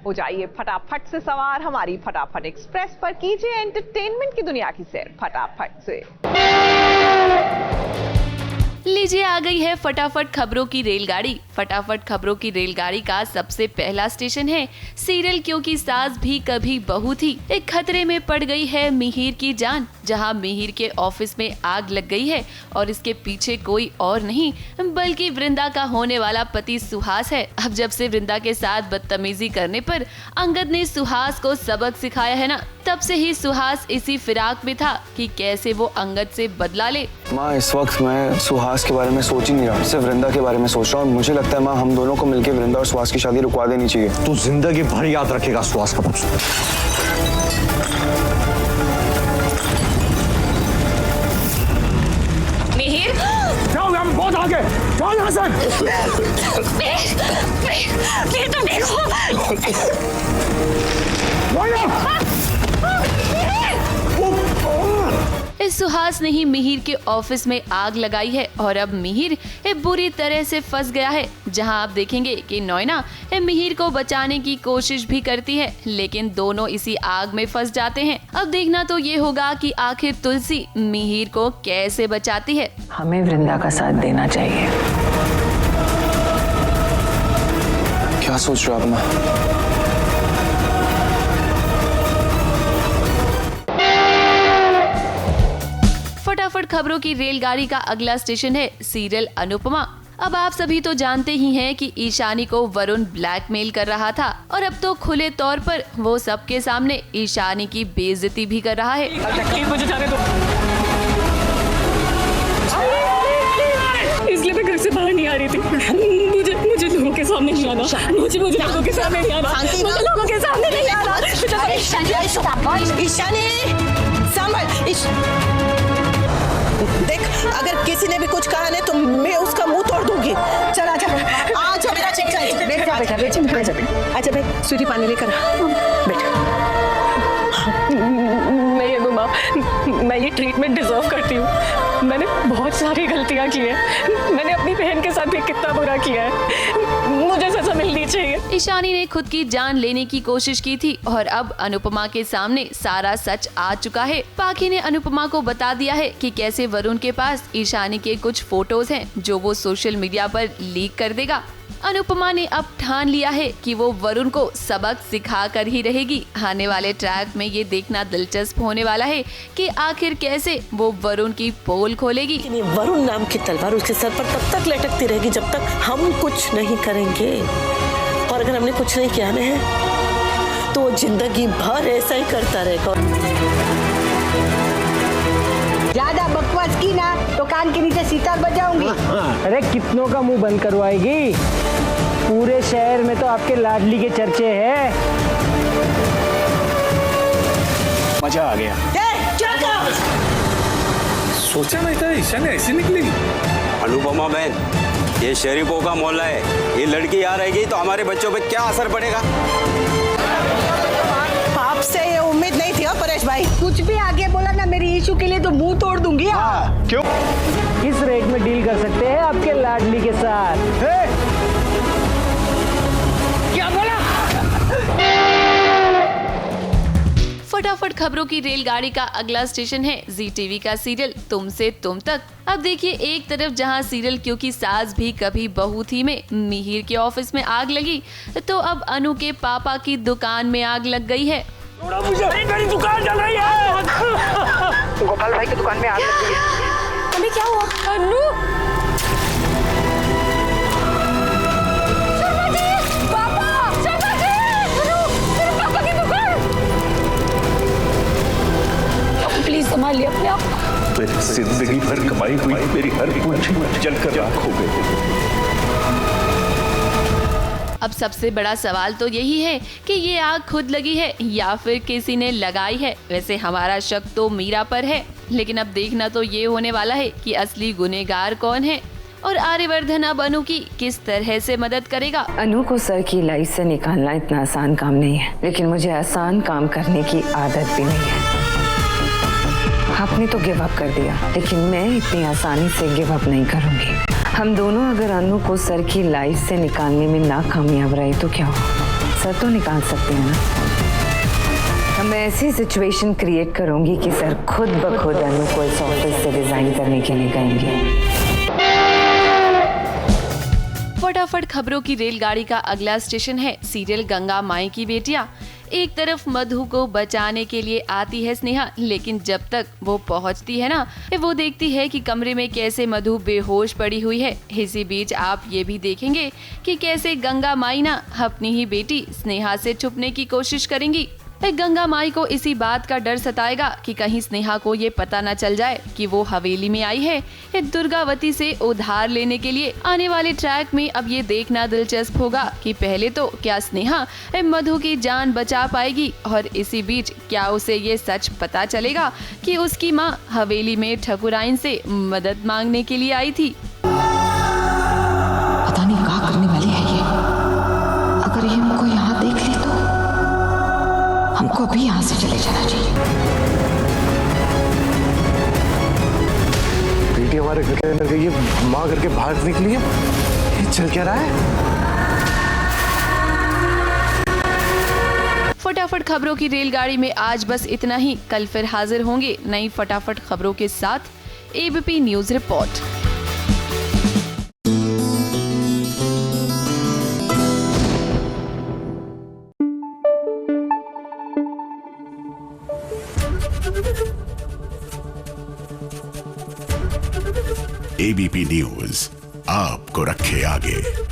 हो जाइए फटाफट से सवार हमारी फटाफट एक्सप्रेस पर, कीजिए एंटरटेनमेंट की दुनिया की सैर फटाफट से। लीजिए आ गई है फटाफट खबरों की रेलगाड़ी। फटाफट खबरों की रेलगाड़ी का सबसे पहला स्टेशन है सीरियल क्योंकि सास भी कभी बहू थी। एक खतरे में पड़ गई है मिहिर की जान, जहां मिहिर के ऑफिस में आग लग गई है और इसके पीछे कोई और नहीं बल्कि वृंदा का होने वाला पति सुहास है। अब जब से वृंदा के साथ बदतमीजी करने पर अंगद ने सुहास को सबक सिखाया है ना, तब से ही सुहास इसी फिराक में था कि कैसे वो अंगद से बदला ले। माँ, इस वक्त मैं सुहास के बारे में सोच ही नहीं रहा, सिर्फ वृंदा के बारे में सोच रहा हूँ। मुझे लगता है माँ, हम दोनों को मिलकर वृंदा और सुहास की शादी रुकवा देनी चाहिए। तू जिंदगी भर याद रखेगा सुहास का पक्ष। मिहिर, जाओ यहाँ, बहुत आगे, जाओ यहाँ से। मिहिर तुम देखो। इस सुहास ने ही मिहिर के ऑफिस में आग लगाई है और अब मिहिर बुरी तरह से फंस गया है। जहां आप देखेंगे कि नैना मिहिर को बचाने की कोशिश भी करती है, लेकिन दोनों इसी आग में फंस जाते हैं। अब देखना तो ये होगा कि आखिर तुलसी मिहिर को कैसे बचाती है। हमें वृंदा का साथ देना चाहिए। क्या सोच रहे हो आप माँ? फटाफट खबरों की रेलगाड़ी का अगला स्टेशन है सीरियल अनुपमा। अब आप सभी तो जानते ही हैं कि ईशानी को वरुण ब्लैकमेल कर रहा था और अब तो खुले तौर पर वो सबके सामने ईशानी की बेइज्जती भी कर रहा है। इसलिए मैं घर से बाहर नहीं आ रही थी। मुझे लोगों के सामने नहीं आना। मुझे लोगों के सामने नहीं आना। मुझे लोगों के सामने नहीं आना। ईशानी संभल। देख, अगर किसी ने भी कुछ कहा ना तो मैं उसका मुंह तोड़ दूंगी। चल आजा, आजा बेटा, अच्छा बैठ, स्वीटी पानी लेकर बैठ। नहीं अनुमा, मैं ये ट्रीटमेंट डिजर्व करती हूँ। मैंने बहुत सारी गलतियाँ की है। मैंने अपनी बहन के साथ भी कितना बुरा किया है। मुझे सजा मिलनी चाहिए। ईशानी ने खुद की जान लेने की कोशिश की थी और अब अनुपमा के सामने सारा सच आ चुका है। पाखी ने अनुपमा को बता दिया है कि कैसे वरुण के पास ईशानी के कुछ फोटोज हैं जो वो सोशल मीडिया पर लीक कर देगा। अनुपमा ने अब ठान लिया है कि वो वरुण को सबक सिखा कर ही रहेगी। आने वाले ट्रैक में ये देखना दिलचस्प होने वाला है कि आखिर कैसे वो वरुण की पोल खोलेगी। वरुण नाम की तलवार उसके सर पर तब तक लटकती रहेगी जब तक हम कुछ नहीं करेंगे, और अगर हमने कुछ नहीं किया ना तो वो जिंदगी भर ऐसा ही करता रहेगा। ज्यादा बकवास की ना तो कान के नीचे सितार बजाऊंगी। अरे कितनों का मुंह बंद करवाएगी? पूरे शहर में तो आपके लाडली के चर्चे हैं। मजा आ गया। क्या कहा? सोचा नहीं था ईशानी ऐसी निकलेगी। अनुपमा बहन, ये शरीफों का मोहल्ला है। ये लड़की यहाँ रहेगी तो हमारे बच्चों पे क्या असर पड़ेगा? आपसे ये उम्मीद नहीं थी परेश भाई। कुछ भी आगे बोला ना मेरी इशू के लिए तो मुंह तोड़ दूंगी। क्यों? किस रेट में डील कर सकते हैं आपके लाडली के साथ? क्या बोला? फटाफट खबरों की रेलगाड़ी का अगला स्टेशन है जी टीवी का सीरियल तुमसे तुम तक। अब देखिए, एक तरफ जहां सीरियल क्योंकि सास भी कभी बहू थी में मिहिर के ऑफिस में आग लगी, तो अब अनु के पापा की दुकान में आग लग गई है। मेरी दुकान जल रही है। गोपाल भाई की दुकान में आग लग गई है। अभी क्या हुआ? अनु, संभालिए अपने आप। मेरी जिंदगी भर कमाई हुई मेरी हर पूंजी जलकर राख हो गई। अब सबसे बड़ा सवाल तो यही है कि ये आग खुद लगी है या फिर किसी ने लगाई है। वैसे हमारा शक तो मीरा पर है, लेकिन अब देखना तो ये होने वाला है कि असली गुनहगार कौन है और आर्यवर्धन अब अनु की किस तरह से मदद करेगा। अनु को सर की लाइफ से निकालना इतना आसान काम नहीं है, लेकिन मुझे आसान काम करने की आदत भी नहीं है। आपने तो गिव अप कर दिया, लेकिन मैं इतनी आसानी से गिव अप नहीं करूंगी। हम दोनों अगर अनु को सर की लाइफ से निकालने में नाकामयाब रहे तो क्या हो? सर तो निकाल सकते हैं ना। मैं ऐसी सिचुएशन क्रिएट करूंगी कि सर खुद ब खुद अनु को इस ऑफिस से रिजाइन करने के लिए कहेंगे। फटाफट खबरों की रेलगाड़ी का अगला स्टेशन है सीरियल गंगा माई की बेटियां। एक तरफ मधु को बचाने के लिए आती है स्नेहा, लेकिन जब तक वो पहुंचती है ना, वो देखती है कि कमरे में कैसे मधु बेहोश पड़ी हुई है। इसी बीच आप ये भी देखेंगे कि कैसे गंगा माई ना अपनी ही बेटी स्नेहा से छुपने की कोशिश करेंगी। गंगा माई को इसी बात का डर सताएगा कि कहीं स्नेहा को ये पता न चल जाए कि वो हवेली में आई है दुर्गावती से उधार लेने के लिए। आने वाले ट्रैक में अब ये देखना दिलचस्प होगा कि पहले तो क्या स्नेहा मधु की जान बचा पाएगी, और इसी बीच क्या उसे ये सच पता चलेगा कि उसकी माँ हवेली में ठकुराइन से मदद मांगने के लिए आई थी। पता नहीं क्या करने वाली है ये। अगर ये हमको यहाँ देख ले तो हमको अभी यहाँ से चले जाना चाहिए। बेटी हमारे घर के अंदर गई है, माँ घर के बाहर निकली है, ये चल क्या रहा है? फटाफट खबरों की रेलगाड़ी में आज बस इतना ही। कल फिर हाजिर होंगे नई फटाफट खबरों के साथ। ABP news report. ABP news आपको रखे आगे।